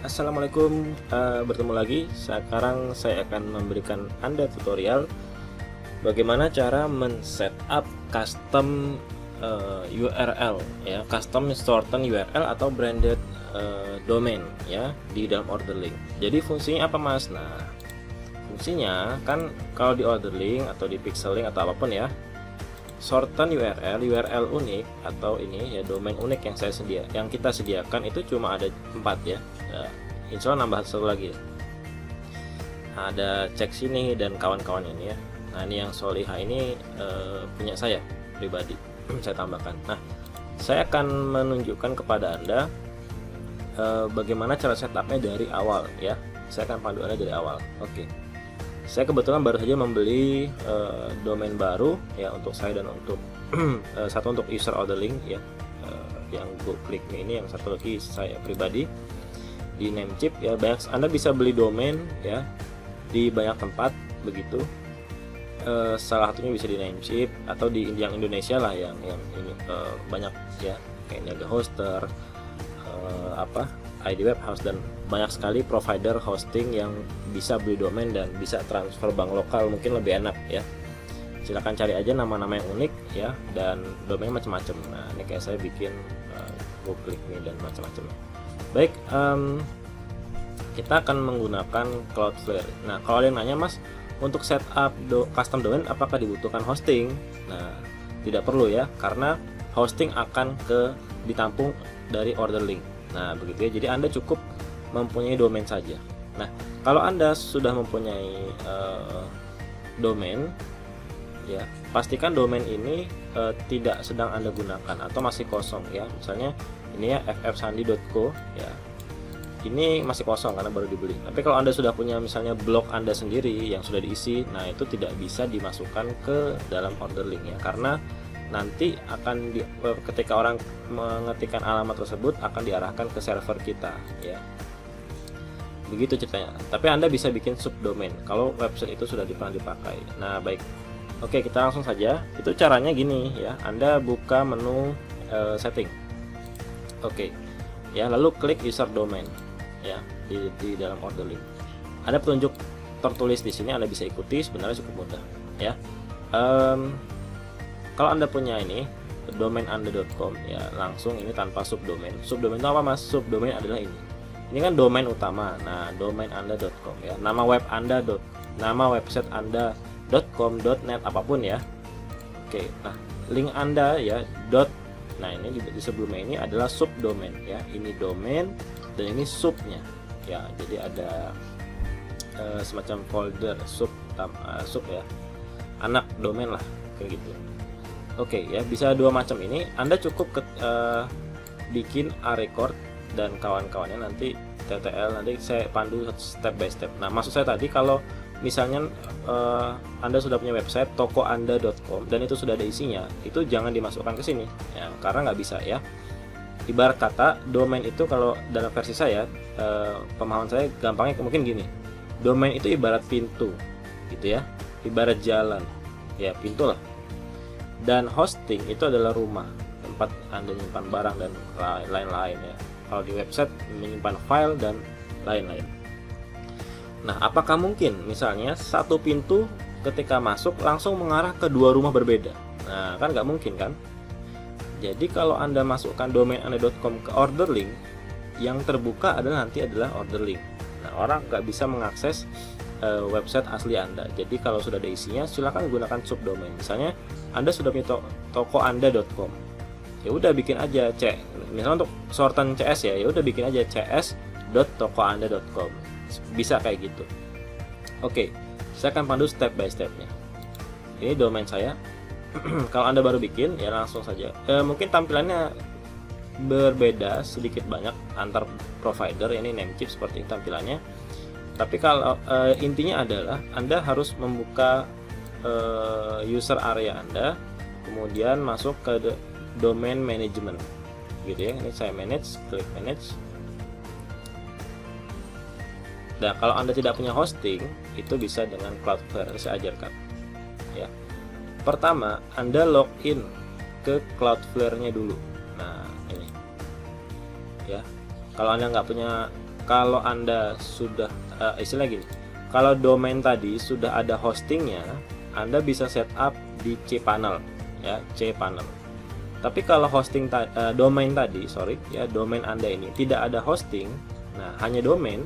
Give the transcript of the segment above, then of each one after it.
Assalamualaikum, bertemu lagi. Sekarang saya akan memberikan Anda tutorial bagaimana cara men-setup custom URL ya, custom shorten URL atau branded domain ya di dalam OrderLink. Jadi fungsinya apa, Mas? Nah, fungsinya kan kalau di OrderLink atau di Pixel.link atau apapun ya, shorten URL unik atau ini ya domain unik yang kita sediakan itu cuma ada 4 ya. Insya Allah nambah satu lagi ya. Nah, ada cek sini dan kawan-kawan ini ya. Nah, ini yang Soliha ini punya saya pribadi. Saya tambahkan. Nah, saya akan menunjukkan kepada Anda bagaimana cara setupnya dari awal ya. Saya akan pandu Anda dari awal. Oke. Saya kebetulan baru saja membeli domain baru ya untuk saya dan untuk satu untuk user OrderLink ya, yang GoClick ini, yang satu lagi saya pribadi di Namecheap ya. Banyak Anda bisa beli domain ya di banyak tempat begitu. Salah satunya bisa di Namecheap atau di yang Indonesia lah yang ini banyak ya, kayak Niaga Hoster, ID Web House, dan banyak sekali provider hosting yang bisa beli domain dan bisa transfer bank lokal, mungkin lebih enak ya. Silahkan cari aja nama-nama yang unik ya, dan domain macam-macam. Nah, ini kayak saya bikin GoClick nih dan macam-macam. Baik, kita akan menggunakan Cloudflare. Nah, kalau ada yang nanya, Mas, untuk setup custom domain apakah dibutuhkan hosting? Nah, tidak perlu ya, karena hosting akan ditampung dari OrderLink. Nah, begitu ya. Jadi Anda cukup mempunyai domain saja. Nah, kalau Anda sudah mempunyai domain ya, pastikan domain ini tidak sedang Anda gunakan atau masih kosong ya. Misalnya ini ya ffsandi.co ya. Ini masih kosong karena baru dibeli. Tapi kalau Anda sudah punya misalnya blog Anda sendiri yang sudah diisi, nah itu tidak bisa dimasukkan ke dalam OrderLink ya, karena nanti akan ketika orang mengetikkan alamat tersebut akan diarahkan ke server kita ya. Begitu ceritanya. Tapi Anda bisa bikin subdomain kalau website itu sudah pernah dipakai. Nah, baik. Oke, kita langsung saja. Itu caranya gini ya. Anda buka menu setting. Oke. Ya, lalu klik user domain ya di dalam OrderLink. Ada petunjuk tertulis di sini, Anda bisa ikuti, sebenarnya cukup mudah ya. Kalau Anda punya ini domainanda.com ya, langsung ini tanpa subdomain. Subdomain itu apa, Mas? Subdomain adalah ini. Ini kan domain utama. Nah, domainanda.com ya. Nama web Anda nama website Anda.com, .net, apapun ya. Oke, nah, link Anda ya nah, ini di sebelumnya ini adalah subdomain ya. Ini domain dan ini subnya. Ya, jadi ada semacam folder sub ya. Anak domain lah kayak gitu. Oke ya, bisa dua macam ini. Anda cukup bikin record dan kawan-kawannya, nanti TTL, nanti saya pandu step by step. Nah, maksud saya tadi kalau misalnya Anda sudah punya website tokoanda.com dan itu sudah ada isinya, itu jangan dimasukkan ke sini ya, karena nggak bisa ya. Ibarat kata domain itu, kalau dalam versi saya, pemahaman saya gampangnya mungkin gini. Domain itu ibarat pintu gitu ya, ibarat jalan ya, pintu lah. Dan hosting itu adalah rumah, tempat Anda menyimpan barang dan lain-lain ya. Kalau di website menyimpan file dan lain-lain. Nah, apakah mungkin misalnya satu pintu ketika masuk langsung mengarah ke dua rumah berbeda? Nah, kan nggak mungkin kan? Jadi kalau Anda masukkan domain anda.com ke OrderLink, yang terbuka nanti adalah OrderLink. Nah, orang nggak bisa mengakses website asli Anda. Jadi kalau sudah ada isinya, silakan gunakan subdomain. Misalnya Anda sudah punya tokoanda.com, ya udah bikin aja misalnya untuk shorten CS ya udah bikin aja cs.tokoanda.com. Bisa kayak gitu. Oke, saya akan pandu step by stepnya. Ini domain saya. Kalau Anda baru bikin ya langsung saja. Mungkin tampilannya berbeda sedikit banyak antar provider. Ini Namecheap seperti ini tampilannya. Tapi kalau intinya adalah Anda harus membuka user area Anda, kemudian masuk ke domain management gitu ya. Ini saya manage, klik manage. Nah, kalau Anda tidak punya hosting, itu bisa dengan Cloudflare. Saya ajarkan ya. Pertama, Anda login ke Cloudflare-nya dulu. Nah, ini ya, kalau Anda nggak punya kalau Anda sudah istilah gini, kalau domain tadi sudah ada hostingnya, Anda bisa setup di cPanel ya, cPanel. Tapi kalau hosting domain tadi, domain Anda ini tidak ada hosting, nah hanya domain,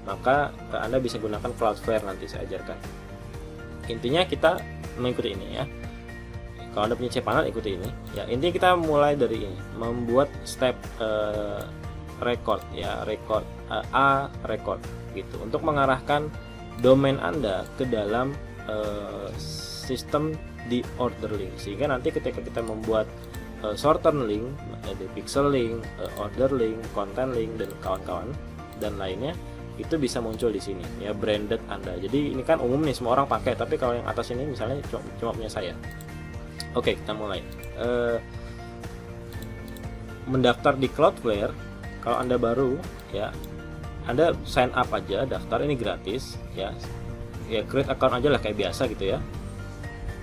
maka Anda bisa gunakan Cloudflare, nanti saya ajarkan. Intinya kita mengikuti ini ya. Kalau Anda punya cPanel, ikuti ini ya. Intinya kita mulai dari ini, membuat step record ya, record gitu, untuk mengarahkan domain Anda ke dalam sistem di order link, sehingga nanti ketika kita membuat short-term link, ada pixel link, order link, content link, dan kawan-kawan dan lainnya, itu bisa muncul di sini ya, branded Anda. Jadi ini kan umum nih, semua orang pakai, tapi kalau yang atas ini misalnya cuma punya saya. Oke, kita mulai. Mendaftar di Cloudflare, kalau Anda baru ya, Anda sign up aja, daftar, ini gratis ya. Ya create account aja lah kayak biasa gitu ya.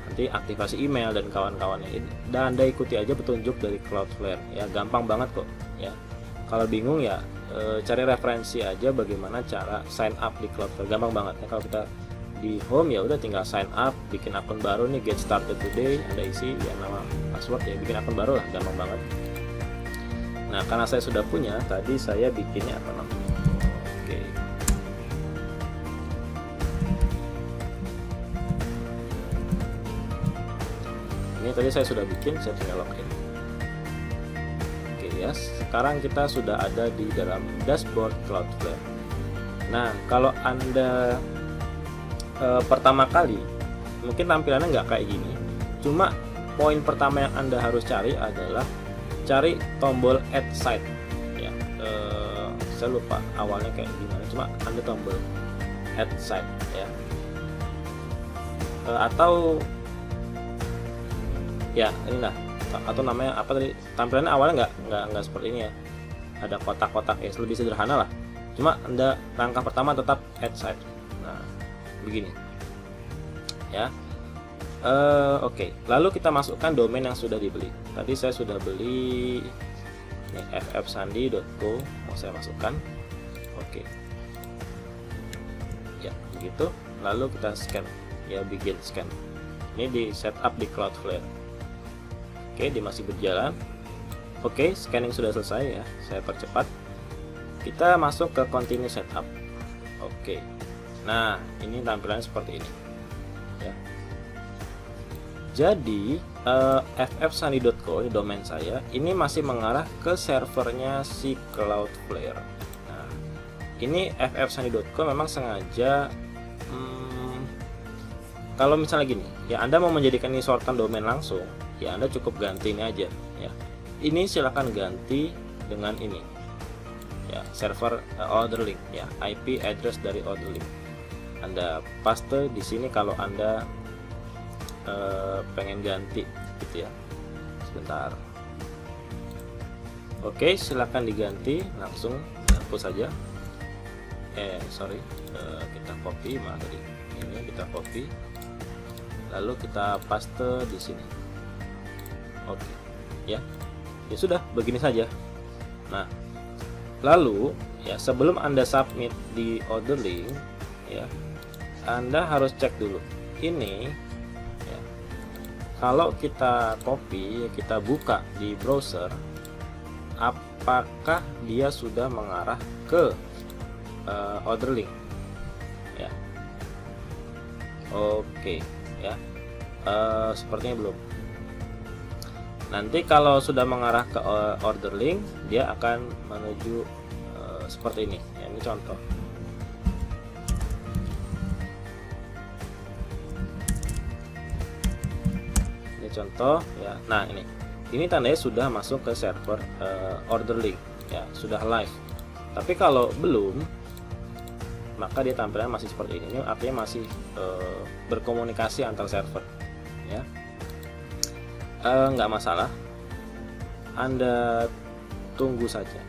Nanti aktivasi email dan kawan-kawannya, dan Anda ikuti aja petunjuk dari Cloudflare ya, gampang banget kok ya. Kalau bingung ya cari referensi aja bagaimana cara sign up di Cloudflare, gampang banget ya. Kalau kita di home ya udah tinggal sign up, bikin akun baru nih, get started today, Anda isi ya nama, password ya, bikin akun baru lah, gampang banget. Nah, karena saya sudah punya, tadi saya bikinnya apa namanya? Oke. Ini tadi saya sudah bikin, saya tinggal login. Oke ya, sekarang kita sudah ada di dalam dashboard Cloudflare. Nah, kalau Anda pertama kali, mungkin tampilannya nggak kayak gini. Cuma poin pertama yang Anda harus cari adalah cari tombol add site ya. Saya lupa awalnya kayak gimana, cuma Anda tombol add site ya, atau ya inilah, atau namanya apa tadi, tampilannya awalnya nggak seperti ini ya, ada kotak-kotak ya, lebih sederhana lah. Cuma Anda langkah pertama tetap add site. Nah, begini ya. Oke, lalu kita masukkan domain yang sudah dibeli. Tadi saya sudah beli ini, ffsandi.co, mau saya masukkan. Oke ya, begitu. Lalu kita scan ya, begin scan. Ini di setup di Cloudflare. Oke, dia masih berjalan. Oke, scanning sudah selesai ya, saya percepat. Kita masuk ke continue setup. Oke, nah ini tampilannya seperti ini ya. Jadi ffsandi.co, ini domain saya, ini masih mengarah ke servernya si Cloudflare. Nah, ini ffsandi.co memang sengaja kalau misalnya gini ya, Anda mau menjadikan ini shortcut domain langsung ya, Anda cukup ganti ini aja ya. Ini silahkan ganti dengan ini ya, server order link ya, IP address dari order link. Anda paste di sini kalau Anda pengen ganti gitu ya. Sebentar. Oke, silakan diganti, langsung hapus saja. Kita copy, mana tadi? Ini kita copy. Lalu kita paste di sini. Oke. Ya. Ya sudah, begini saja. Nah, lalu ya, sebelum Anda submit di order link ya, Anda harus cek dulu. Ini kalau kita copy, kita buka di browser, apakah dia sudah mengarah ke order link ya. Oke ya, sepertinya belum. Nanti kalau sudah mengarah ke order link, dia akan menuju seperti ini ya. Ini contoh. Contoh ya. Nah, ini tandanya sudah masuk ke server order link ya, sudah live. Tapi kalau belum, maka dia tampilnya masih seperti ini. Ini artinya masih berkomunikasi antar server ya. Nggak masalah, Anda tunggu saja.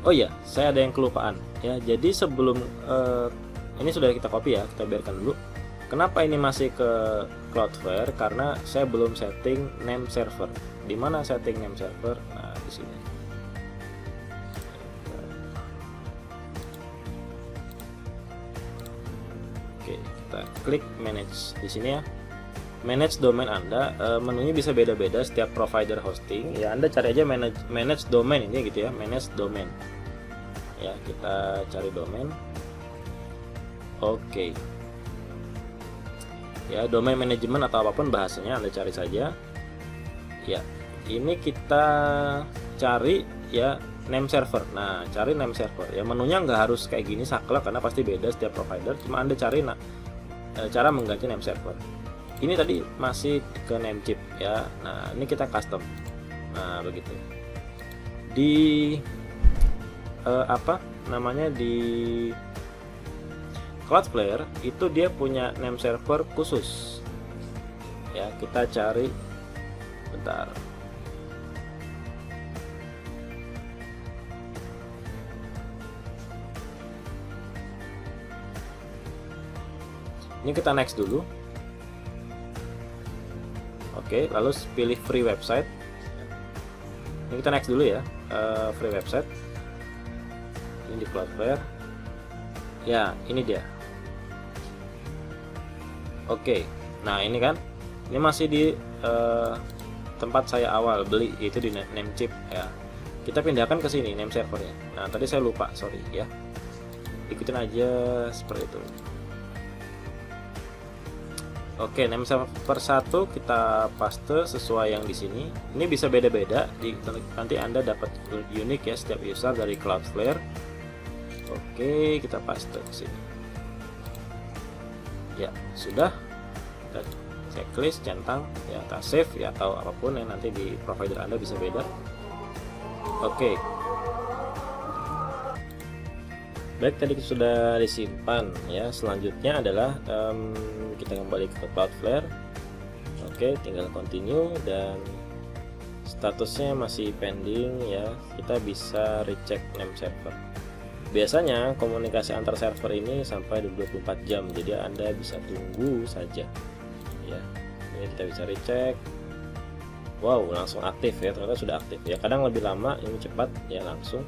Oh ya, saya ada yang kelupaan ya. Jadi sebelum ini sudah kita copy ya, kita biarkan dulu. Kenapa ini masih ke Cloudflare? Karena saya belum setting name server. Di mana setting name server? Nah, di sini. Oke, kita klik manage di sini ya. Manage domain Anda, menunya bisa beda-beda setiap provider hosting. Ya, Anda cari aja manage domain ini gitu ya, manage domain. Ya, kita cari domain. Oke. Ya, domain management atau apapun bahasanya Anda cari saja. Ya, ini kita cari ya name server. Nah, cari name server. Ya, menunya nggak harus kayak gini saklek karena pasti beda setiap provider. Cuma Anda cari cara mengganti name server. Ini tadi masih ke Namecheap ya. Nah, ini kita custom. Nah, begitu. Di apa namanya, di Cloudflare itu dia punya name server khusus. Ya, kita cari bentar. Ini kita next dulu. Oke, lalu pilih free website. Ini kita next dulu ya, free website. Ini di Cloudflare. Ya, ini dia. Oke, nah ini kan, ini masih di tempat saya awal beli, itu di Namecheap ya. Kita pindahkan ke sini name servernya. Nah, tadi saya lupa, sorry ya. Ikutin aja seperti itu. Oke, name server 1 kita paste sesuai yang di sini. Ini bisa beda-beda, nanti Anda dapat unik ya setiap user dari Cloudflare. Oke, kita paste ke sini. Ya, sudah. Dan checklist, centang, ya, kita save ya, atau apapun yang nanti di provider Anda bisa beda. Oke. Baik, tadi sudah disimpan ya. Selanjutnya adalah kita kembali ke Cloudflare. Oke, tinggal continue dan statusnya masih pending ya. Kita bisa recheck name server. Biasanya komunikasi antar server ini sampai 24 jam, jadi Anda bisa tunggu saja ya. Ini kita bisa recheck. Wow, langsung aktif ya, ternyata sudah aktif ya. Kadang lebih lama, ini cepat ya, langsung.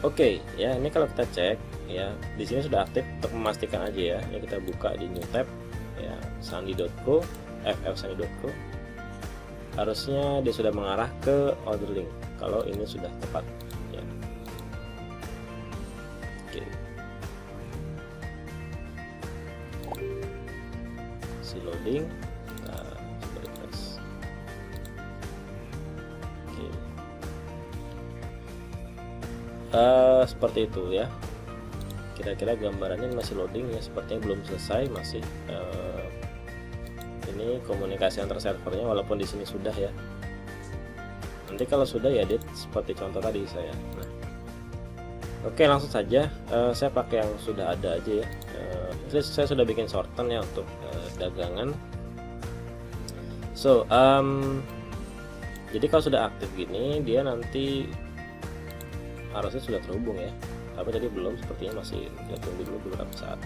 Oke, ya, ini kalau kita cek ya, di sini sudah aktif. Untuk memastikan aja ya, ini kita buka di new tab ya, sandy.co, ffsandy.co. Harusnya dia sudah mengarah ke order link kalau ini sudah tepat ya. Oke. Si loading, nah, coba refresh. Oke. Seperti itu ya, kira-kira gambarannya masih loading ya, sepertinya belum selesai, masih ini komunikasi antar servernya, walaupun di sini sudah ya. Nanti kalau sudah ya edit seperti contoh tadi saya. Nah, oke, langsung saja saya pakai yang sudah ada aja ya. Saya sudah bikin shorten ya untuk dagangan. So jadi kalau sudah aktif gini, dia nanti harusnya sudah terhubung ya, tapi tadi belum, sepertinya masih, kita tunggu dulu beberapa saat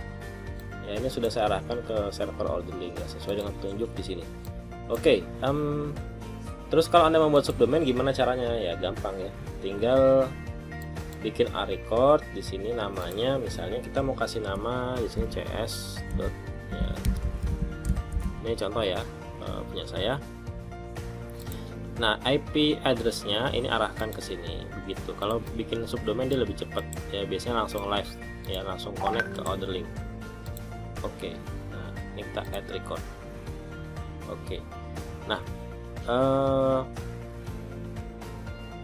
ya. Ini sudah saya arahkan ke server order link ya, sesuai dengan petunjuk di sini. Oke, terus kalau Anda membuat subdomain gimana caranya ya? Gampang ya, tinggal bikin a record di sini, namanya misalnya kita mau kasih nama di sini cs. Ya. Ini contoh ya, punya saya. Nah, IP addressnya ini arahkan ke sini begitu. Kalau bikin subdomain dia lebih cepat ya, biasanya langsung live ya, langsung connect ke order link. Oke, nah ini kita add record. Oke, nah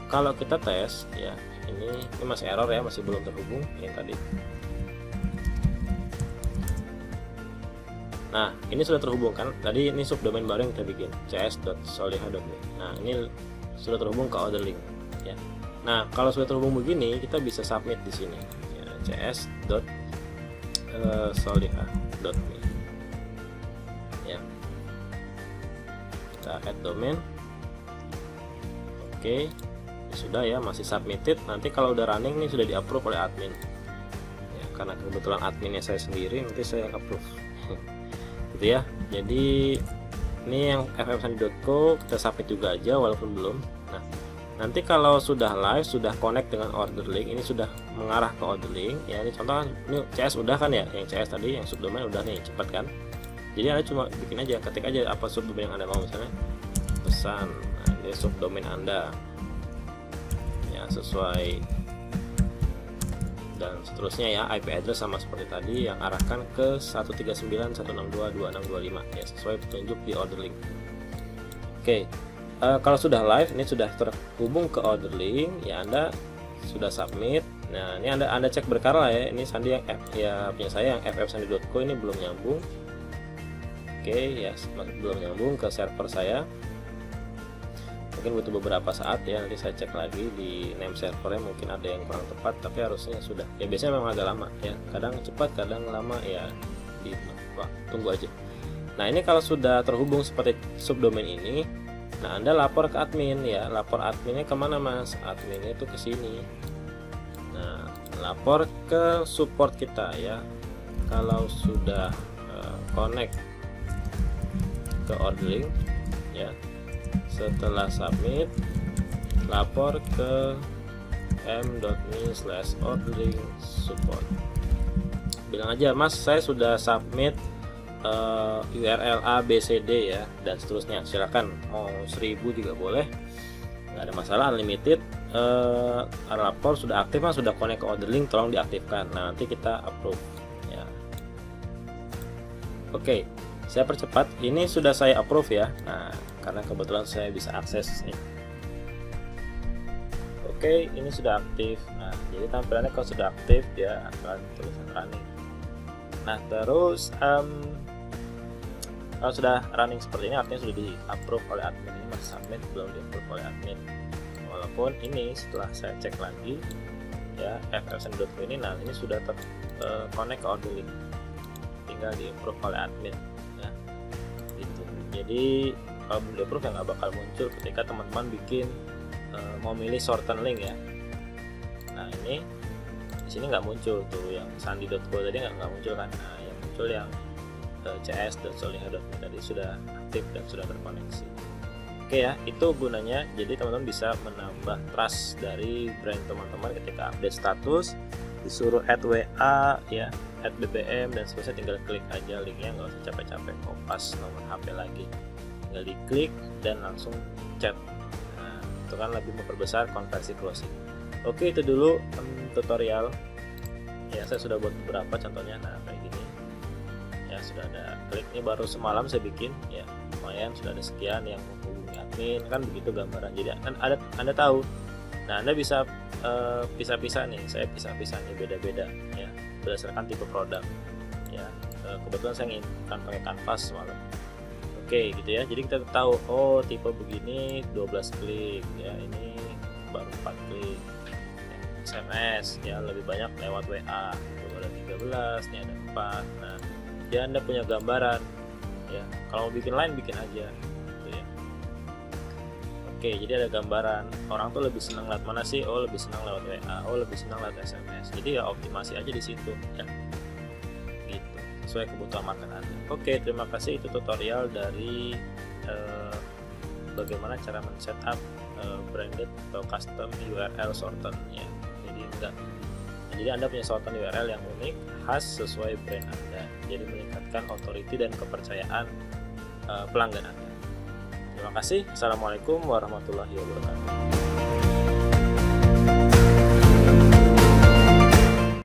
kalau kita tes ya, ini masih error ya, masih belum terhubung yang tadi. Nah, ini sudah terhubung kan? Tadi ini subdomain baru yang kita bikin, cs.soliha.me. Nah, ini sudah terhubung ke order link ya. Nah, kalau sudah terhubung begini, kita bisa submit di sini ya, cs.soliha.me ya. Kita add domain. Oke, sudah ya, masih submitted. Nanti kalau udah running nih, sudah di-approve oleh admin ya, karena kebetulan adminnya saya sendiri, nanti saya yang approve gitu ya. Jadi ini yang ffsandy.co kita submit juga aja walaupun belum. Nah, Nanti kalau sudah live, sudah connect dengan order link, ini sudah mengarah ke order link ya. Ini contoh, ini CS udah kan ya, yang CS tadi, yang subdomain udah nih, cepat kan. Jadi Anda cuma bikin aja, ketik aja apa subdomain yang Anda mau, misalnya pesan. Nah, ini subdomain Anda ya, sesuai dan seterusnya ya. IP address sama seperti tadi, yang arahkan ke 139.162.2625 ya, sesuai petunjuk di order link. Oke. Kalau sudah live, ini sudah terhubung ke order link ya, Anda sudah submit. Nah, ini Anda cek berkala ya. Ini sandi yang ya punya saya, yang ffsandi.co ini belum nyambung. Oke ya, belum nyambung ke server saya. Mungkin butuh beberapa saat ya, nanti saya cek lagi di name servernya, mungkin ada yang kurang tepat, tapi harusnya sudah. Ya biasanya memang agak lama ya, kadang cepat, kadang lama ya. Tunggu aja. Nah, ini kalau sudah terhubung seperti subdomain ini, nah Anda lapor ke admin ya. Lapor adminnya kemana Mas? Adminnya itu ke sini. Nah, lapor ke support kita ya. Kalau sudah connect ke ordering ya, setelah submit, lapor ke m.me/ordering support. Bilang aja, Mas saya sudah submit URL A, B, C, D ya, dan seterusnya. Silakan, mau 1000 juga boleh, nggak ada masalah, unlimited. Lapor sudah aktif Mas, sudah connect ke order link, tolong diaktifkan. Nah, nanti kita approve ya. Oke, saya percepat, ini sudah saya approve ya. Nah, karena kebetulan saya bisa akses nih. Oke, ini sudah aktif. Nah, jadi tampilannya kalau sudah aktif dia akan tulisan running. Nah, terus kalau sudah running seperti ini, artinya sudah di approve oleh admin. Ini masih submit, belum di approve oleh admin. Walaupun ini setelah saya cek lagi ya, ffsandi.co ini, nah ini sudah connect ke order link, tinggal di approve oleh admin ya, gitu. Jadi kalau belum di approve ya nggak bakal muncul ketika teman-teman bikin mau milih shorten link ya. Nah, ini di sini nggak muncul tuh, yang sandi.co tadi nggak muncul kan. Nah, yang muncul yang CS dan soliha.me tadi sudah aktif dan sudah terkoneksi. Oke ya, itu gunanya. Jadi teman-teman bisa menambah trust dari brand teman-teman ketika update status, disuruh add WA ya, add BBM dan seterusnya, tinggal klik aja linknya, nggak usah capek-capek kopas nomor HP lagi, tinggal diklik dan langsung chat. Nah, itu kan lebih memperbesar konversi closing. Oke, itu dulu tutorial ya. Saya sudah buat beberapa contohnya. Nah, kayak gini ya, sudah ada klik. Ini baru semalam saya bikin ya, lumayan sudah ada sekian yang menghubungi admin, kan begitu gambaran. Jadi kan Anda tahu. Nah, Anda bisa pisah-pisah nih, saya pisah-pisah nih, beda-beda ya, berdasarkan tipe produk ya. Kebetulan saya ingin pakai kanvas semalam. Oke gitu ya, jadi kita tahu, oh tipe begini 12 klik ya, ini baru 4 klik ya. SMS ya, lebih banyak lewat WA, itu ada 13, ini ada 4. Nah, ya Anda punya gambaran ya, kalau mau bikin lain bikin aja gitu ya. Oke, jadi ada gambaran, orang tuh lebih senang lewat mana sih? Oh, lebih senang lewat WA, oh lebih senang lewat SMS. Jadi ya optimasi aja di situ ya, gitu, sesuai kebutuhan market Anda. Oke, terima kasih, itu tutorial dari bagaimana cara men-setup branded atau custom URL shorten ya. Jadi Anda punya shorten URL yang unik, khas sesuai brand Anda. Jadi meningkatkan authority dan kepercayaan pelanggan Anda. Terima kasih. Assalamualaikum warahmatullahi wabarakatuh.